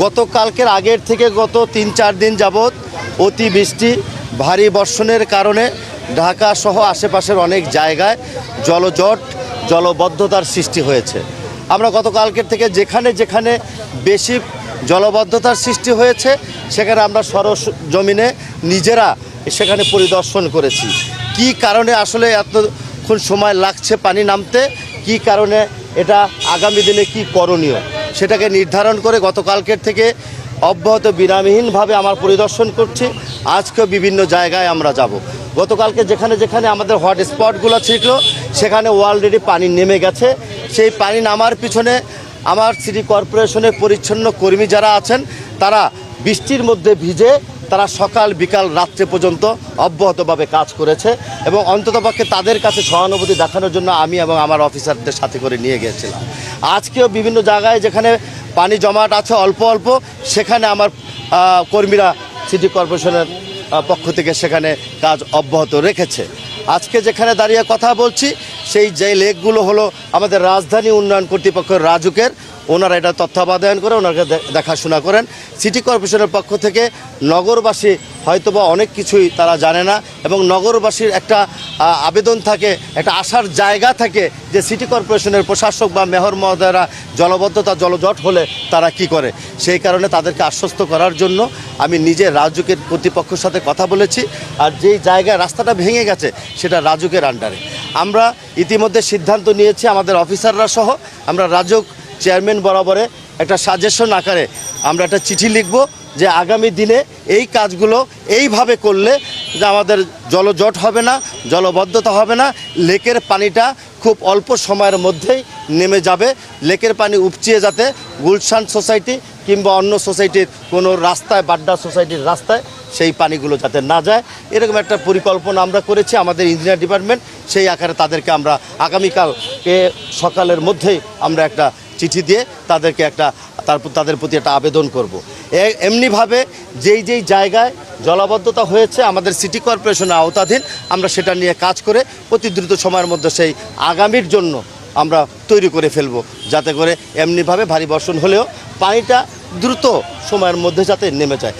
গতকালকের আগের থেকে গত ৩-৪ দিন যাবৎ অতিবৃষ্টি ভারী বর্ষণের কারণে ঢাকা সহ আশেপাশের অনেক জায়গায় জলজট জলবদ্ধতার সৃষ্টি হয়েছে। আমরা গতকালকের থেকে যেখানে যেখানে বেশি জলবদ্ধতার সৃষ্টি হয়েছে সেখানে আমরা সরজমিনে নিজেরা সেখানে পরিদর্শন করেছি। কি কারণে আসলে এতক্ষণ সময় লাগছে পানি নামতে, কি কারণে এটা আগামী দিনে কি করণীয় সেটাকে নির্ধারণ করে গতকালকের থেকে অব্যাহত বিরামহীনভাবে আমার পরিদর্শন করছি। আজকেও বিভিন্ন জায়গায় আমরা যাব। গতকালকে যেখানে যেখানে আমাদের হটস্পটগুলো ছিল সেখানে অলরেডি পানি নেমে গেছে। সেই পানি নামার পিছনে আমার সিটি কর্পোরেশনের পরিচ্ছন্ন কর্মী যারা আছেন তারা বৃষ্টির মধ্যে ভিজে তারা সকাল বিকাল রাত্রে পর্যন্ত অব্যাহতভাবে কাজ করেছে এবং অন্ততপক্ষে তাদের কাছে সহানুভূতি দেখানোর জন্য আমি এবং আমার অফিসারদের সাথে করে নিয়ে গিয়েছিলাম। আজকেও বিভিন্ন জায়গায় যেখানে পানি জমাট আছে অল্প অল্প সেখানে আমার কর্মীরা সিটি কর্পোরেশনের পক্ষ থেকে সেখানে কাজ অব্যাহত রেখেছে। আজকে যেখানে দাঁড়িয়ে কথা বলছি সেই যে লেকগুলো হলো আমাদের রাজধানী উন্নয়ন কর্তৃপক্ষের রাজুকের, ওনারা এটা তত্ত্বাবধান করে ওনাকে দেখাশোনা করেন। সিটি কর্পোরেশনের পক্ষ থেকে নগরবাসী হয়তোবা অনেক কিছুই তারা জানে না এবং নগরবাসীর একটা আবেদন থাকে, একটা আসার জায়গা থাকে যে সিটি কর্পোরেশনের প্রশাসক বা মেয়র মহোদয়রা জলবদ্ধতা জলজট হলে তারা কি করে। সেই কারণে তাদেরকে আশ্বস্ত করার জন্য আমি নিজে রাজুকের কর্তৃপক্ষের সাথে কথা বলেছি। আর যেই জায়গায় রাস্তাটা ভেঙে গেছে সেটা রাজুকের আন্ডারে। আমরা ইতিমধ্যে সিদ্ধান্ত নিয়েছি আমাদের অফিসাররা সহ আমরা রাজুক চেয়ারম্যান বরাবরে একটা সাজেশন আকারে আমরা একটা চিঠি লিখব যে আগামী দিনে এই কাজগুলো এইভাবে করলে যে আমাদের জলজট হবে না, জলবদ্ধতা হবে না, লেকের পানিটা খুব অল্প সময়ের মধ্যেই নেমে যাবে। লেকের পানি উপচিয়ে যাতে গুলশান সোসাইটি কিংবা অন্য সোসাইটির কোনো রাস্তায়, বাড্ডা সোসাইটির রাস্তায় সেই পানিগুলো যাতে না যায়, এরকম একটা পরিকল্পনা আমরা করেছি আমাদের ইঞ্জিনিয়ার ডিপার্টমেন্ট। সেই আকারে তাদেরকে আমরা আগামীকালকে সকালের মধ্যেই আমরা একটা চিঠি দিয়ে তাদেরকে তাদের প্রতি একটা আবেদন করব। এমনিভাবে যেই যেই জায়গায় জলাবদ্ধতা হয়েছে আমাদের সিটি কর্পোরেশনের আওতাধীন আমরা সেটা নিয়ে কাজ করে অতি দ্রুত সময়ের মধ্যে সেই আগামীর জন্য আমরা তৈরি করে ফেলব, যাতে করে এমনিভাবে ভারী বর্ষণ হলেও পানিটা দ্রুত সময়ের মধ্যে যাতে নেমে যায়।